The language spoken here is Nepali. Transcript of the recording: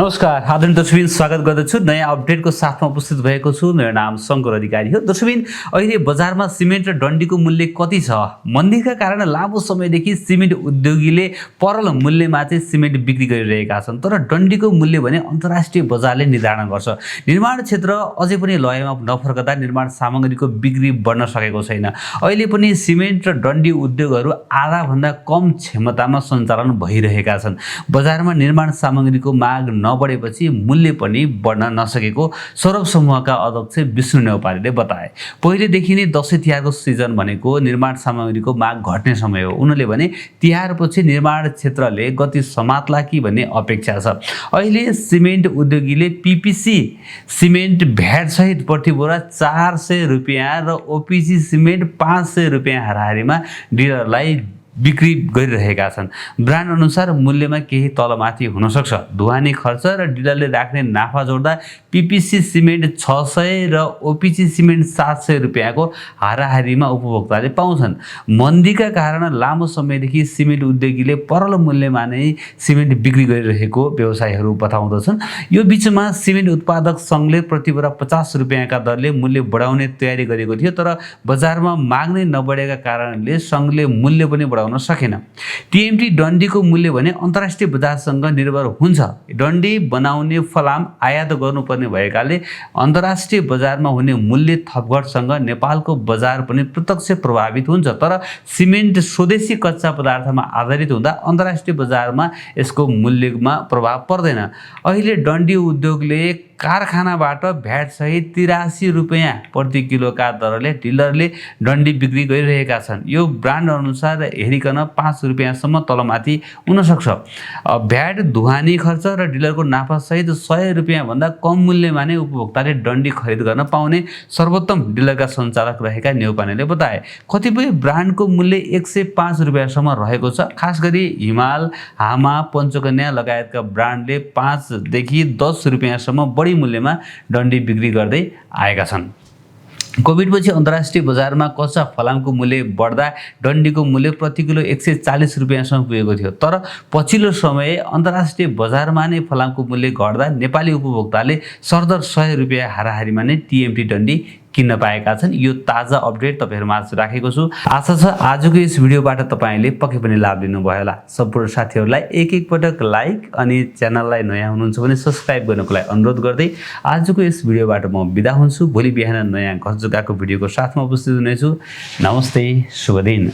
नमस्कार आदरणीय दर्शकबिन स्वागत गर्दछु नयाँ अपडेटको साथमा उपस्थित भएको छु। मेरो नाम शङ्कर अधिकारी हो। दर्शकबिन अहिले बजारमा सिमेन्ट र डन्डीको मूल्य कति छ? मन्दीका कारण लामो समयदेखि सिमेन्ट उद्योगीले परल मूल्यमा चाहिँ सिमेन्ट बिक्री गरिरहेका छन्, तर डन्डीको मूल्य भने अन्तर्राष्ट्रिय बजारले निर्धारण गर्छ। निर्माण क्षेत्र अझै पनि लयमा नफर्कदा निर्माण सामग्रीको बिक्री बढ्न सकेको छैन। अहिले पनि सिमेन्ट र डन्डी उद्योगहरू आधाभन्दा कम क्षमतामा सञ्चालन भइरहेका छन्। बजारमा निर्माण सामग्रीको माग नबढेपछि मूल्य पनि बढ्न नसकेको सौरभ समूहका अध्यक्ष विष्णु नेउपानेले बताए। पहिलेदेखि नै दशैं तिहारको सिजन भनेको निर्माण सामग्रीको माग घट्ने समय हो। उनले भने तिहारपछि निर्माण क्षेत्रले गति समात्ला कि भन्ने अपेक्षा छ। अहिले सिमेन्ट उद्योगीले पीपीसी सिमेन्ट भ्याट सहित प्रति बोरा 400 रुपियाँ र ओपीसी सिमेन्ट 500 रुपियाँ हाराहारीमा डिलरलाई बिक्री गरिरहेका छन्। ब्रान्ड अनुसार मूल्यमा केही तलमाथि हुन सक्छ। ढुवानी खर्च र डिलरले राख्ने नाफा जोड्दा पीपीसी सिमेन्ट 600 र ओपीसी सिमेन्ट 700 रुपियाँको हाराहारीमा उपभोक्ताले पाउँछन्। मन्दीका कारण लामो समयदेखि सिमेन्ट उद्योगीले परल मूल्यमा नै सिमेन्ट बिक्री गरिरहेको व्यवसायीहरू बताउँदछन्। यो बीचमा सिमेन्ट उत्पादक सङ्घले प्रति बोरा 50 रुपियाँका दरले मूल्य बढाउने तयारी गरेको थियो, तर बजारमा माग नै नबढेका कारणले सङ्घले मूल्य पनि बढाउन सकेन। टीएमटी डन्डीको मूल्य भने अन्तर्राष्ट्रिय बजारसँग निर्भर हुन्छ। डन्डी बनाउने फलाम आयात गर्नुपर्ने भएकाले अन्तर्राष्ट्रिय बजारमा हुने मूल्य थपघटसँग नेपालको बजार पनि प्रत्यक्ष प्रभावित हुन्छ। तर सिमेन्ट स्वदेशी कच्चा पदार्थमा आधारित हुँदा अन्तर्राष्ट्रिय बजारमा यसको मूल्यमा प्रभाव पर्दैन। अहिले डन्डी उद्योगले कारखानाबाट भ्याट सहित 83 रुपियाँ प्रति किलोका दरले डिलरले डन्डी बिक्री गरिरहेका छन्। यो ब्रान्ड अनुसार हेरिकन 5 रुपियाँसम्म तलमाथि हुन सक्छ। भ्याट, ढुवानी खर्च र डिलरको नाफा सहित 100 रुपियाँ भन्दा कम मूल्यमा नै उपभोक्ताले डन्डी खरिद गर्न पाउने सर्वोत्तम डिलरका सञ्चालक रहेका नेउपानेले बताए। कतिपय ब्रान्डको मूल्य 105 रुपियाँसम्म रहेको छ। खास गरी हिमाल, हामा, पञ्चकन्या लगायतका ब्रान्डले 5 देखि 10 रुपियाँसम्म बढी मूल्यमा डन्डी बिक्री गर्दै आएका छन्। कोभिडपछि अन्तर्राष्ट्रिय बजारमा कच्चा फलामको मूल्य बढ्दा डन्डीको मूल्य प्रति किलो 140 रुपियाँसम्म पुगेको थियो, तर पछिल्लो समय अन्तर्राष्ट्रिय बजारमा नै फलामको मूल्य घट्दा नेपाली उपभोक्ताले सरदर 100 रुपियाँ हाराहारीमा नै टीएमटी डन्डी किन्न पाएका छन्। यो ताजा अपडेट तपाईहरुमाझ राखेको छु। आशा छ आजको यस भिडियोबाट तपाईले पक्कै पनि लाभ लिनुभयो होला। सम्पूर्ण साथीहरुलाई एक पटक लाइक अनि च्यानललाई नयाँ हुनुहुन्छ भने सब्स्क्राइब गर्नको लागि अनुरोध गर्दै आजको यस भिडियोबाट म बिदा हुन्छु। भोलि बिहान नयाँ घर जग्गाको भिडियोको साथमा उपस्थित हुनेछु। नमस्ते, शुभ दिन।